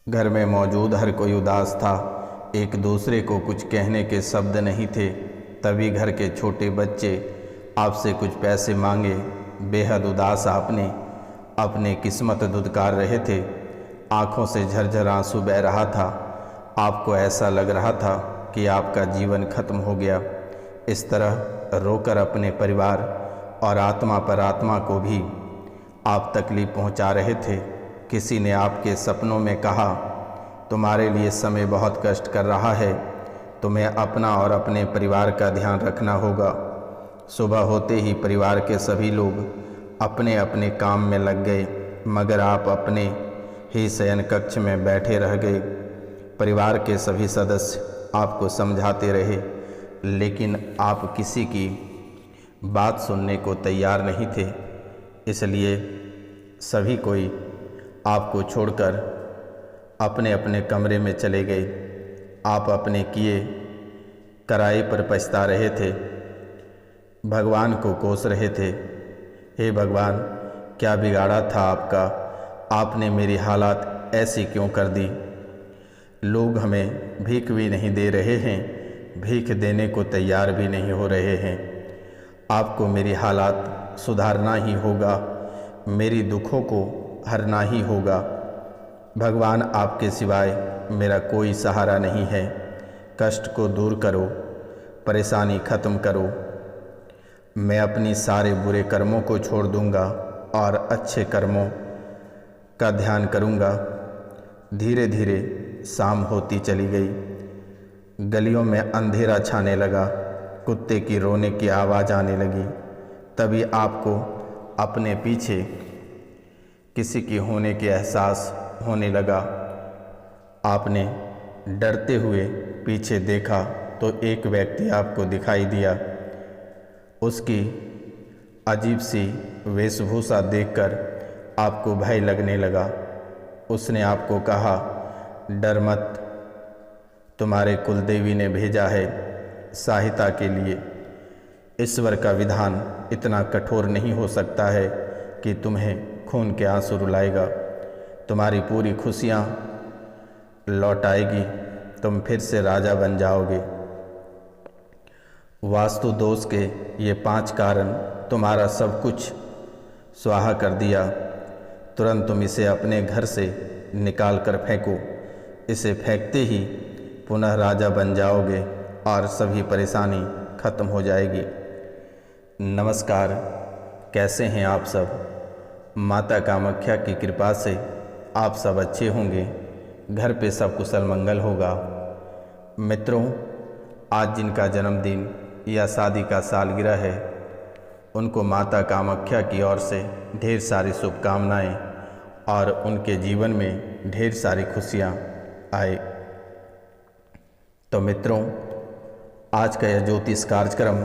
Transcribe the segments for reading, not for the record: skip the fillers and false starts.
घर में मौजूद हर कोई उदास था। एक दूसरे को कुछ कहने के शब्द नहीं थे। तभी घर के छोटे बच्चे आपसे कुछ पैसे मांगे। बेहद उदास आपने अपनी किस्मत दुदकार रहे थे। आँखों से झरझर आंसू बह रहा था। आपको ऐसा लग रहा था कि आपका जीवन खत्म हो गया। इस तरह रोकर अपने परिवार और आत्मा पर आत्मा को भी आप तकलीफ़ पहुंचा रहे थे। किसी ने आपके सपनों में कहा, तुम्हारे लिए समय बहुत कष्ट कर रहा है, तुम्हें अपना और अपने परिवार का ध्यान रखना होगा। सुबह होते ही परिवार के सभी लोग अपने अपने काम में लग गए, मगर आप अपने ही शयन कक्ष में बैठे रह गए। परिवार के सभी सदस्य आपको समझाते रहे, लेकिन आप किसी की बात सुनने को तैयार नहीं थे। इसलिए सभी कोई आपको छोड़कर अपने अपने कमरे में चले गए। आप अपने किए कराए पर पछता रहे थे, भगवान को कोस रहे थे। हे भगवान, क्या बिगाड़ा था आपका? आपने मेरी हालात ऐसी क्यों कर दी? लोग हमें भीख भी नहीं दे रहे हैं, भीख देने को तैयार भी नहीं हो रहे हैं। आपको मेरी हालात सुधारना ही होगा, मेरी दुखों को हरना ही होगा। भगवान, आपके सिवाय मेरा कोई सहारा नहीं है। कष्ट को दूर करो, परेशानी ख़त्म करो। मैं अपनी सारे बुरे कर्मों को छोड़ दूंगा और अच्छे कर्मों का ध्यान करूंगा। धीरे धीरे शाम होती चली गई। गलियों में अंधेरा छाने लगा, कुत्ते की रोने की आवाज़ आने लगी। तभी आपको अपने पीछे किसी की होने के एहसास होने लगा। आपने डरते हुए पीछे देखा तो एक व्यक्ति आपको दिखाई दिया। उसकी अजीब सी वेशभूषा देखकर आपको भय लगने लगा। उसने आपको कहा, डर मत, तुम्हारे कुलदेवी ने भेजा है सहायता के लिए। ईश्वर का विधान इतना कठोर नहीं हो सकता है कि तुम्हें खून के आंसू रुलाएगा। तुम्हारी पूरी खुशियाँ लौट आएगी, तुम फिर से राजा बन जाओगे। वास्तु दोष के ये 5 कारण तुम्हारा सब कुछ स्वाहा कर दिया। तुरंत तुम इसे अपने घर से निकाल कर फेंको। इसे फेंकते ही पुनः राजा बन जाओगे और सभी परेशानी खत्म हो जाएगी। नमस्कार, कैसे हैं आप सब? माता कामाख्या की कृपा से आप सब अच्छे होंगे, घर पे सब कुशल मंगल होगा। मित्रों, आज जिनका जन्मदिन या शादी का सालगिरह है, उनको माता कामाख्या की ओर से ढेर सारी शुभकामनाएं और उनके जीवन में ढेर सारी खुशियां आए। तो मित्रों, आज का यह ज्योतिष कार्यक्रम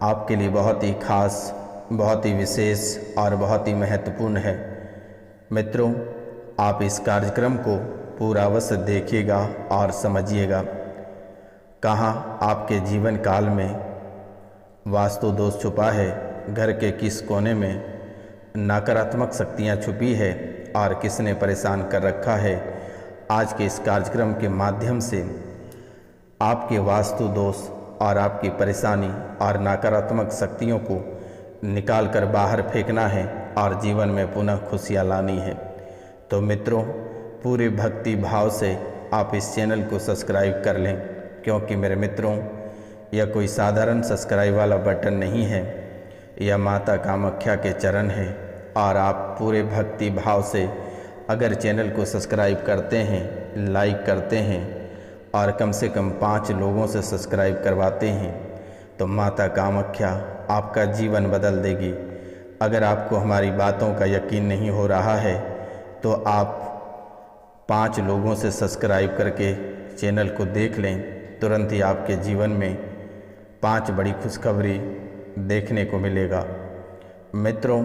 आपके लिए बहुत ही खास, बहुत ही विशेष और बहुत ही महत्वपूर्ण है। मित्रों, आप इस कार्यक्रम को पूरा अवश्य देखिएगा और समझिएगा। कहाँ आपके जीवन काल में वास्तु दोष छुपा है, घर के किस कोने में नकारात्मक शक्तियाँ छुपी है और किसने परेशान कर रखा है। आज के इस कार्यक्रम के माध्यम से आपके वास्तु दोष और आपकी परेशानी और नकारात्मक शक्तियों को निकाल कर बाहर फेंकना है और जीवन में पुनः खुशियाँ लानी है। तो मित्रों, पूरे भक्ति भाव से आप इस चैनल को सब्सक्राइब कर लें, क्योंकि मेरे मित्रों, यह कोई साधारण सब्सक्राइब वाला बटन नहीं है, यह माता कामाख्या के चरण है। और आप पूरे भक्ति भाव से अगर चैनल को सब्सक्राइब करते हैं, लाइक करते हैं और कम से कम 5 लोगों से सब्सक्राइब करवाते हैं, तो माता कामाख्या आपका जीवन बदल देगी। अगर आपको हमारी बातों का यकीन नहीं हो रहा है, तो आप 5 लोगों से सब्सक्राइब करके चैनल को देख लें। तुरंत ही आपके जीवन में 5 बड़ी खुशखबरी देखने को मिलेगा। मित्रों,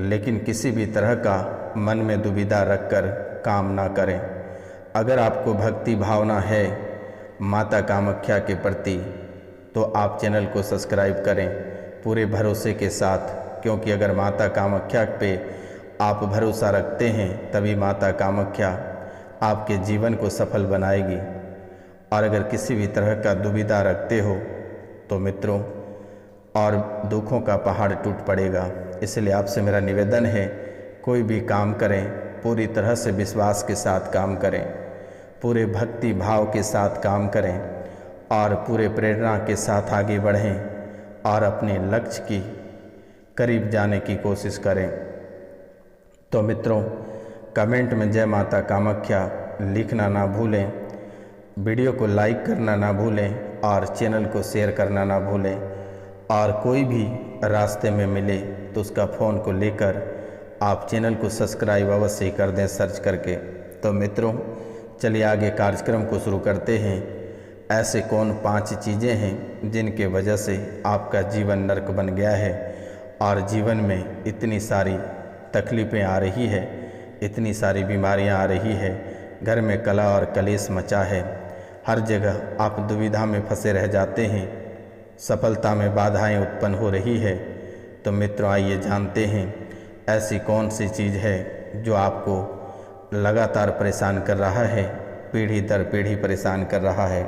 लेकिन किसी भी तरह का मन में दुविधा रखकर काम ना करें। अगर आपको भक्ति भावना है माता कामाख्या के प्रति, तो आप चैनल को सब्सक्राइब करें पूरे भरोसे के साथ, क्योंकि अगर माता कामाख्या पे आप भरोसा रखते हैं, तभी माता कामाख्या आपके जीवन को सफल बनाएगी। और अगर किसी भी तरह का दुविधा रखते हो तो मित्रों और दुखों का पहाड़ टूट पड़ेगा। इसलिए आपसे मेरा निवेदन है, कोई भी काम करें पूरी तरह से विश्वास के साथ काम करें, पूरे भक्ति भाव के साथ काम करें और पूरे प्रेरणा के साथ आगे बढ़ें और अपने लक्ष्य की करीब जाने की कोशिश करें। तो मित्रों, कमेंट में जय माता कामाख्या लिखना ना भूलें, वीडियो को लाइक करना ना भूलें और चैनल को शेयर करना ना भूलें। और कोई भी रास्ते में मिले तो उसका फ़ोन को लेकर आप चैनल को सब्सक्राइब अवश्य ही कर दें सर्च करके। तो मित्रों, चलिए आगे कार्यक्रम को शुरू करते हैं। ऐसे कौन 5 चीज़ें हैं जिनके वजह से आपका जीवन नरक बन गया है और जीवन में इतनी सारी तकलीफ़ें आ रही है, इतनी सारी बीमारियां आ रही है, घर में कलह और कलेश मचा है, हर जगह आप दुविधा में फंसे रह जाते हैं, सफलता में बाधाएं उत्पन्न हो रही है। तो मित्रों, आइए जानते हैं ऐसी कौन सी चीज़ है जो आपको लगातार परेशान कर रहा है, पीढ़ी दर पीढ़ी परेशान कर रहा है।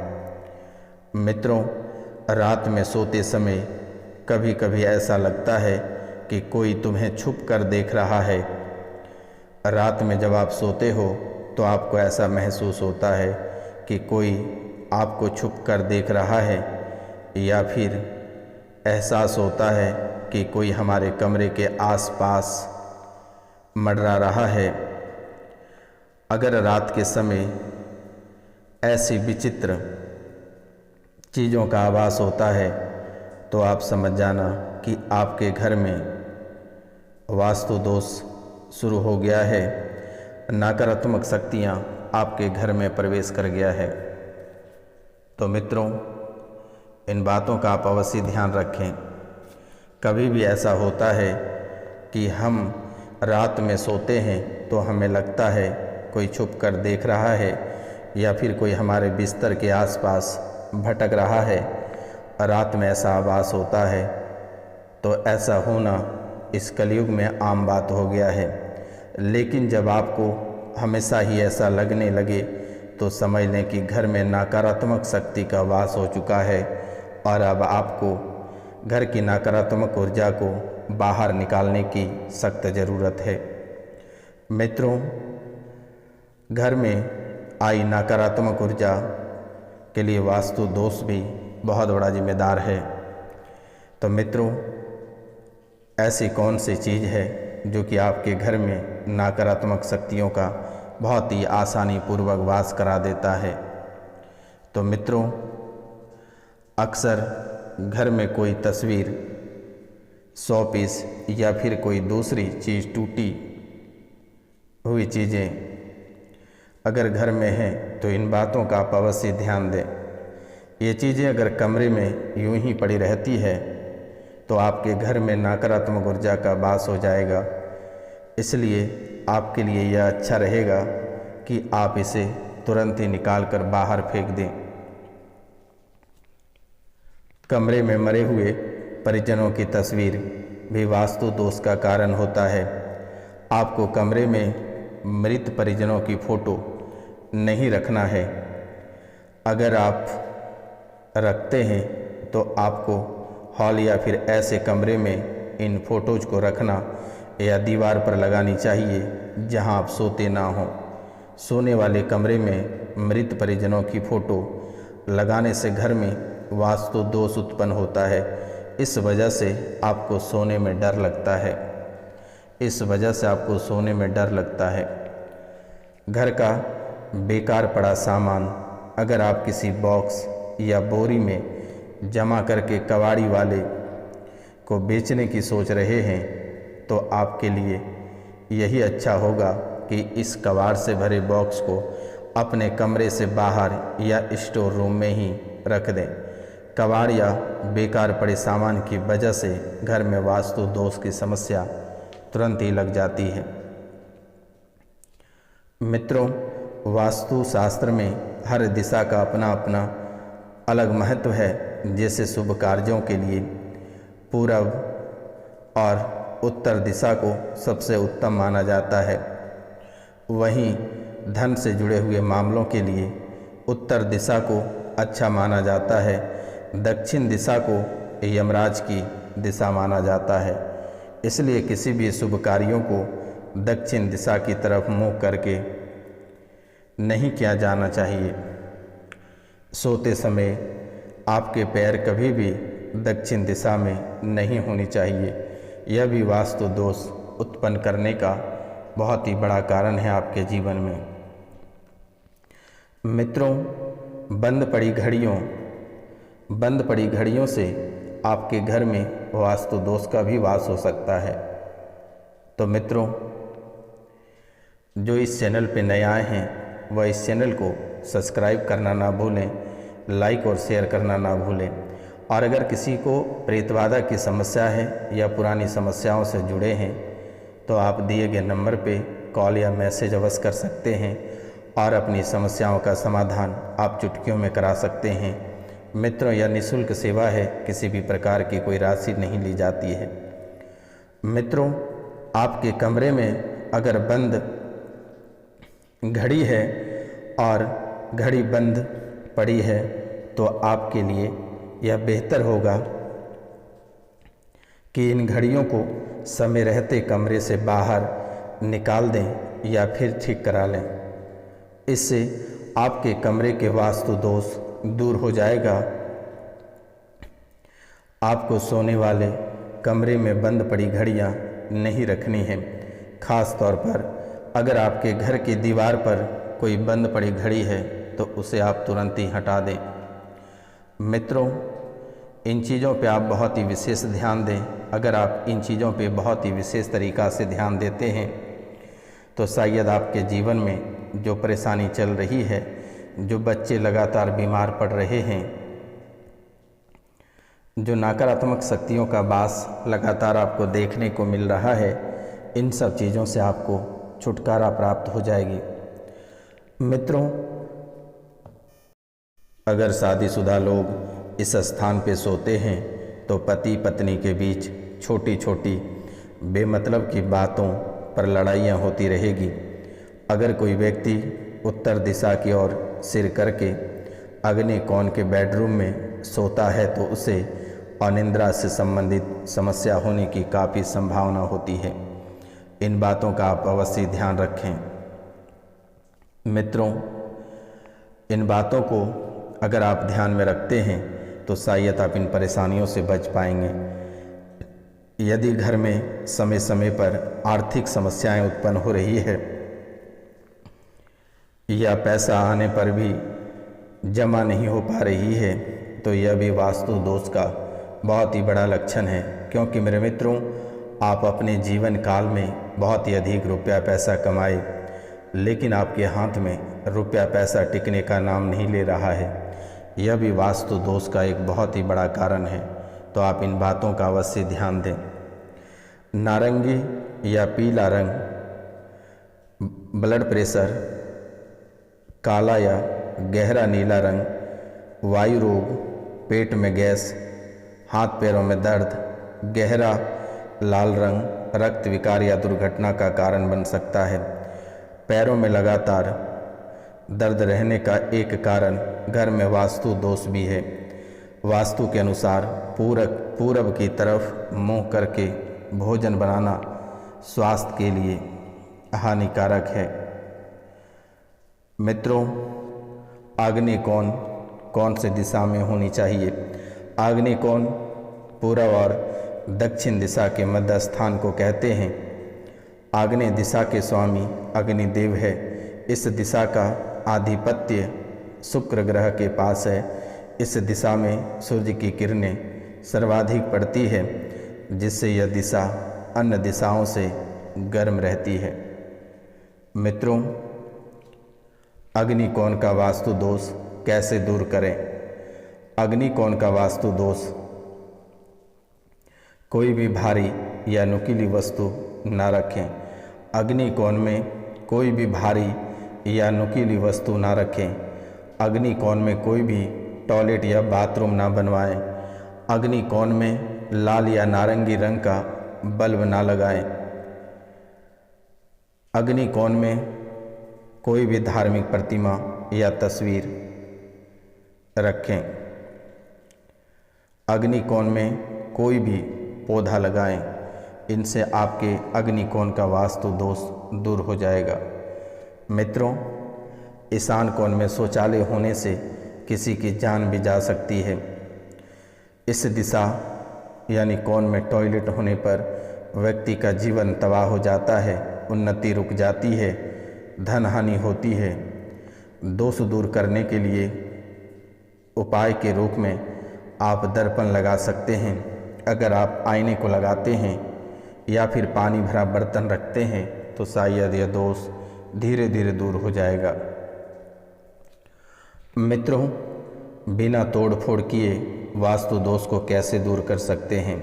मित्रों, रात में सोते समय कभी कभी ऐसा लगता है कि कोई तुम्हें छुप कर देख रहा है। रात में जब आप सोते हो तो आपको ऐसा महसूस होता है कि कोई आपको छुप कर देख रहा है, या फिर एहसास होता है कि कोई हमारे कमरे के आसपास मंडरा रहा है। अगर रात के समय ऐसी विचित्र चीज़ों का आभास होता है तो आप समझ जाना कि आपके घर में वास्तु दोष शुरू हो गया है, नकारात्मक शक्तियाँ आपके घर में प्रवेश कर गया है। तो मित्रों, इन बातों का आप अवश्य ध्यान रखें। कभी भी ऐसा होता है कि हम रात में सोते हैं तो हमें लगता है कोई छुप कर देख रहा है, या फिर कोई हमारे बिस्तर के आसपास भटक रहा है। रात में ऐसा आभास होता है। तो ऐसा होना इस कलयुग में आम बात हो गया है। लेकिन जब आपको हमेशा ही ऐसा लगने लगे तो समझ लें कि घर में नकारात्मक शक्ति का वास हो चुका है और अब आपको घर की नकारात्मक ऊर्जा को बाहर निकालने की सख्त ज़रूरत है। मित्रों, घर में आई नकारात्मक ऊर्जा के लिए वास्तु दोष भी बहुत बड़ा जिम्मेदार है। तो मित्रों, ऐसी कौन सी चीज़ है जो कि आपके घर में नकारात्मक शक्तियों का बहुत ही आसानी पूर्वक वास करा देता है? तो मित्रों, अक्सर घर में कोई तस्वीर, शोपीस या फिर कोई दूसरी चीज़, टूटी हुई चीज़ें अगर घर में हैं तो इन बातों का आप अवश्य ध्यान दें। ये चीज़ें अगर कमरे में यूं ही पड़ी रहती है तो आपके घर में नकारात्मक ऊर्जा का वास हो जाएगा। इसलिए आपके लिए यह अच्छा रहेगा कि आप इसे तुरंत ही निकाल कर बाहर फेंक दें। कमरे में मरे हुए परिजनों की तस्वीर भी वास्तु दोष का कारण होता है। आपको कमरे में मृत परिजनों की फ़ोटो नहीं रखना है। अगर आप रखते हैं तो आपको हॉल या फिर ऐसे कमरे में इन फ़ोटोज़ को रखना या दीवार पर लगानी चाहिए जहां आप सोते ना हो। सोने वाले कमरे में मृत परिजनों की फ़ोटो लगाने से घर में वास्तु दोष उत्पन्न होता है। इस वजह से आपको सोने में डर लगता है। इस वजह से आपको सोने में डर लगता है। घर का बेकार पड़ा सामान अगर आप किसी बॉक्स या बोरी में जमा करके कबाड़ी वाले को बेचने की सोच रहे हैं तो आपके लिए यही अच्छा होगा कि इस कबाड़ से भरे बॉक्स को अपने कमरे से बाहर या स्टोर रूम में ही रख दें। कबाड़ या बेकार पड़े सामान की वजह से घर में वास्तु दोष की समस्या तुरंत ही लग जाती है। मित्रों, वास्तु शास्त्र में हर दिशा का अपना अपना अलग महत्व है। जैसे शुभ कार्यों के लिए पूरब और उत्तर दिशा को सबसे उत्तम माना जाता है, वहीं धन से जुड़े हुए मामलों के लिए उत्तर दिशा को अच्छा माना जाता है। दक्षिण दिशा को यमराज की दिशा माना जाता है। इसलिए किसी भी शुभ कार्यों को दक्षिण दिशा की तरफ मुँह करके नहीं किया जाना चाहिए। सोते समय आपके पैर कभी भी दक्षिण दिशा में नहीं होनी चाहिए। यह भी वास्तु दोष उत्पन्न करने का बहुत ही बड़ा कारण है आपके जीवन में। मित्रों, बंद पड़ी घड़ियों से आपके घर में वास्तु दोष का भी वास हो सकता है। तो मित्रों, जो इस चैनल पे नए आए हैं वह इस चैनल को सब्सक्राइब करना ना भूलें, लाइक और शेयर करना ना भूलें। और अगर किसी को प्रेतबाधा की समस्या है या पुरानी समस्याओं से जुड़े हैं तो आप दिए गए नंबर पे कॉल या मैसेज अवश्य कर सकते हैं और अपनी समस्याओं का समाधान आप चुटकियों में करा सकते हैं। मित्रों, यह निःशुल्क सेवा है, किसी भी प्रकार की कोई राशि नहीं ली जाती है। मित्रों, आपके कमरे में अगर बंद घड़ी है और घड़ी बंद पड़ी है तो आपके लिए यह बेहतर होगा कि इन घड़ियों को समय रहते कमरे से बाहर निकाल दें या फिर ठीक करा लें। इससे आपके कमरे के वास्तु दोष दूर हो जाएगा। आपको सोने वाले कमरे में बंद पड़ी घड़ियां नहीं रखनी है। खास तौर पर अगर आपके घर की दीवार पर कोई बंद पड़ी घड़ी है तो उसे आप तुरंत ही हटा दें। मित्रों, इन चीज़ों पे आप बहुत ही विशेष ध्यान दें। अगर आप इन चीज़ों पे बहुत ही विशेष तरीक़ा से ध्यान देते हैं तो शायद आपके जीवन में जो परेशानी चल रही है, जो बच्चे लगातार बीमार पड़ रहे हैं, जो नकारात्मक शक्तियों का वास लगातार आपको देखने को मिल रहा है, इन सब चीज़ों से आपको छुटकारा प्राप्त हो जाएगी। मित्रों, अगर शादीशुदा लोग इस स्थान पे सोते हैं तो पति पत्नी के बीच छोटी छोटी बेमतलब की बातों पर लड़ाइयाँ होती रहेगी। अगर कोई व्यक्ति उत्तर दिशा की ओर सिर करके अग्नि कोण के बेडरूम में सोता है तो उसे अनिद्रा से संबंधित समस्या होने की काफ़ी संभावना होती है। इन बातों का आप अवश्य ध्यान रखें। मित्रों, इन बातों को अगर आप ध्यान में रखते हैं तो शायद आप इन परेशानियों से बच पाएंगे। यदि घर में समय समय पर आर्थिक समस्याएं उत्पन्न हो रही है या पैसा आने पर भी जमा नहीं हो पा रही है तो यह भी वास्तु दोष का बहुत ही बड़ा लक्षण है। क्योंकि मेरे मित्रों, आप अपने जीवन काल में बहुत ही अधिक रुपया पैसा कमाए लेकिन आपके हाथ में रुपया पैसा टिकने का नाम नहीं ले रहा है। यह भी वास्तु दोष का एक बहुत ही बड़ा कारण है। तो आप इन बातों का अवश्य ध्यान दें। नारंगी या पीला रंग ब्लड प्रेशर, काला या गहरा नीला रंग वायु रोग, पेट में गैस, हाथ पैरों में दर्द, गहरा लाल रंग रक्त विकार या दुर्घटना का कारण बन सकता है। पैरों में लगातार दर्द रहने का एक कारण घर में वास्तु दोष भी है। वास्तु के अनुसार पूरब की तरफ मुंह करके भोजन बनाना स्वास्थ्य के लिए हानिकारक है। मित्रों, आग्नेय कोण कौन से दिशा में होनी चाहिए? आग्नेय कोण पूर्व और दक्षिण दिशा के मध्य स्थान को कहते हैं। आग्नेय दिशा के स्वामी अग्निदेव है। इस दिशा का आधिपत्य शुक्र ग्रह के पास है। इस दिशा में सूर्य की किरणें सर्वाधिक पड़ती है जिससे यह दिशा अन्य दिशाओं से गर्म रहती है। मित्रों, अग्नि कोण का वास्तु दोष कैसे दूर करें? अग्नि कोण का वास्तु दोष कोई भी भारी या नुकीली वस्तु न रखें। अग्नि कोण में कोई भी भारी या नुकीली वस्तु ना रखें। अग्नि कोण में कोई भी टॉयलेट या बाथरूम ना बनवाएं। अग्नि कोण में लाल या नारंगी रंग का बल्ब ना लगाएं। अग्नि कोण में कोई भी धार्मिक प्रतिमा या तस्वीर रखें। अग्निकोण में कोई भी पौधा लगाएं, इनसे आपके अग्निकोण का वास्तु दोष दूर हो जाएगा। मित्रों, ईशान कोण में शौचालय होने से किसी की जान भी जा सकती है। इस दिशा यानी कोण में टॉयलेट होने पर व्यक्ति का जीवन तबाह हो जाता है, उन्नति रुक जाती है, धन हानि होती है। दोष दूर करने के लिए उपाय के रूप में आप दर्पण लगा सकते हैं। अगर आप आईने को लगाते हैं या फिर पानी भरा बर्तन रखते हैं तो शायद यह दोष धीरे धीरे दूर हो जाएगा। मित्रों, बिना तोड़ फोड़ किए वास्तु दोष को कैसे दूर कर सकते हैं?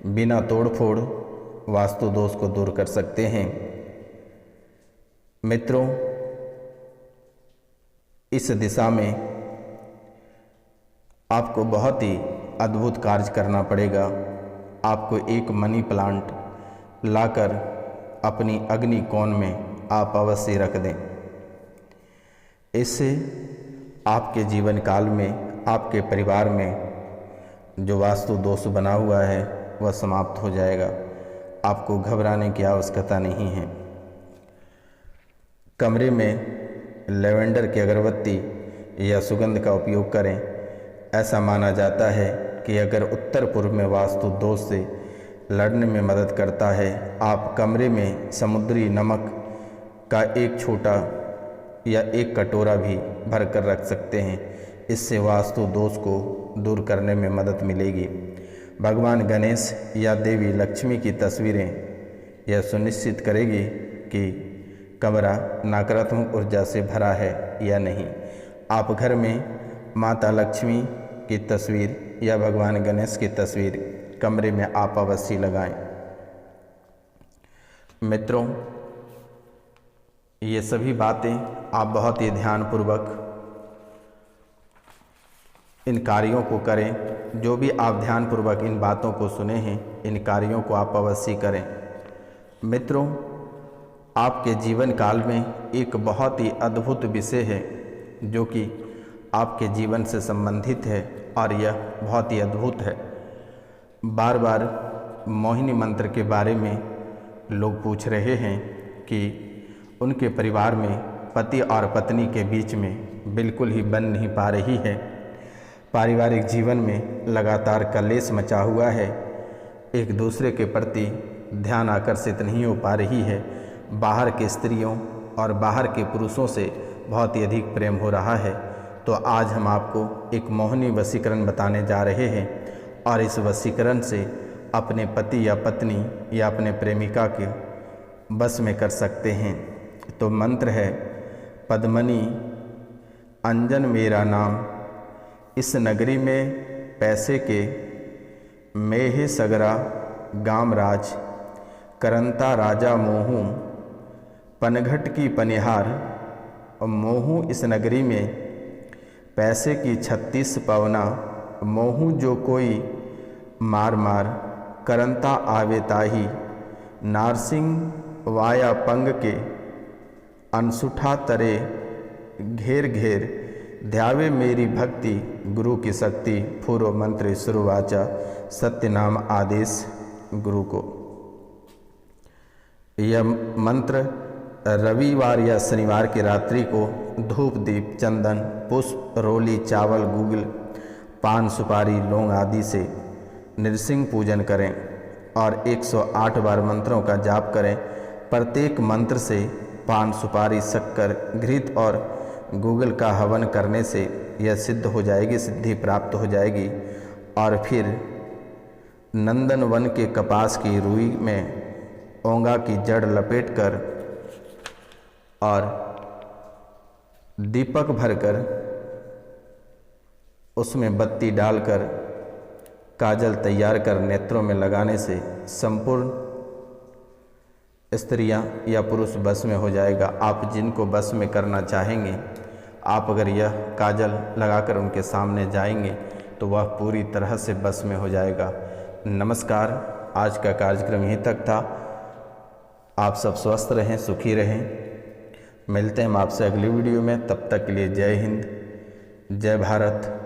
बिना तोड़ फोड़ वास्तु दोष को दूर कर सकते हैं। मित्रों, इस दिशा में आपको बहुत ही अद्भुत कार्य करना पड़ेगा। आपको एक मनी प्लांट लाकर अपनी अग्नि कोण में आप अवश्य रख दें। इससे आपके जीवन काल में, आपके परिवार में जो वास्तु दोष बना हुआ है वह समाप्त हो जाएगा। आपको घबराने की आवश्यकता नहीं है। कमरे में लेवेंडर की अगरबत्ती या सुगंध का उपयोग करें। ऐसा माना जाता है कि अगर उत्तर पूर्व में वास्तु दोष से लड़ने में मदद करता है। आप कमरे में समुद्री नमक का एक छोटा या एक कटोरा भी भर कर रख सकते हैं। इससे वास्तु दोष को दूर करने में मदद मिलेगी। भगवान गणेश या देवी लक्ष्मी की तस्वीरें यह सुनिश्चित करेगी कि कमरा नकारात्मक ऊर्जा से भरा है या नहीं। आप घर में माता लक्ष्मी की तस्वीर या भगवान गणेश की तस्वीर कमरे में आप अवश्य लगाएं। मित्रों, ये सभी बातें आप बहुत ही ध्यानपूर्वक इन कार्यों को करें। जो भी आप ध्यानपूर्वक इन बातों को सुने हैं, इन कार्यों को आप अवश्य करें। मित्रों, आपके जीवन काल में एक बहुत ही अद्भुत विषय है जो कि आपके जीवन से संबंधित है और यह बहुत ही अद्भुत है। बार बार मोहिनी मंत्र के बारे में लोग पूछ रहे हैं कि उनके परिवार में पति और पत्नी के बीच में बिल्कुल ही बन नहीं पा रही है। पारिवारिक जीवन में लगातार कलेश मचा हुआ है। एक दूसरे के प्रति ध्यान आकर्षित नहीं हो पा रही है। बाहर के स्त्रियों और बाहर के पुरुषों से बहुत ही अधिक प्रेम हो रहा है। तो आज हम आपको एक मोहिनी वशीकरण बताने जा रहे हैं और इस वशीकरण से अपने पति या पत्नी या अपने प्रेमिका के बस में कर सकते हैं। तो मंत्र है, पद्मनी अंजन मेरा नाम, इस नगरी में पैसे के मेहे सगरा गाम राज, करंता राजा मोहू पनघट की पनिहार, मोहू इस नगरी में पैसे की 36 पवना, मोहू जो कोई मार मार, करंता आवे ताही, नारसिंह वाया पंग के अनसुठा तरे, घेर घेर ध्यावे मेरी भक्ति, गुरु की शक्ति, पूर्व मंत्र शुरुवाचा, सत्य नाम आदेश गुरु को। यह मंत्र रविवार या शनिवार की रात्रि को धूप दीप चंदन पुष्प रोली चावल गूगल पान सुपारी लौंग आदि से नृसिंह पूजन करें और 108 बार मंत्रों का जाप करें। प्रत्येक मंत्र से पान सुपारी शक्कर घृत और गूगल का हवन करने से यह सिद्ध हो जाएगी, सिद्धि प्राप्त हो जाएगी। और फिर नंदन वन के कपास की रुई में ओंगा की जड़ लपेटकर और दीपक भरकर उसमें बत्ती डालकर काजल तैयार कर नेत्रों में लगाने से संपूर्ण स्त्रियां या पुरुष बस में हो जाएगा। आप जिनको बस में करना चाहेंगे, आप अगर यह काजल लगाकर उनके सामने जाएंगे तो वह पूरी तरह से बस में हो जाएगा। नमस्कार, आज का कार्यक्रम यहीं तक था। आप सब स्वस्थ रहें, सुखी रहें। मिलते हैं हम आपसे अगली वीडियो में, तब तक के लिए जय हिंद, जय भारत।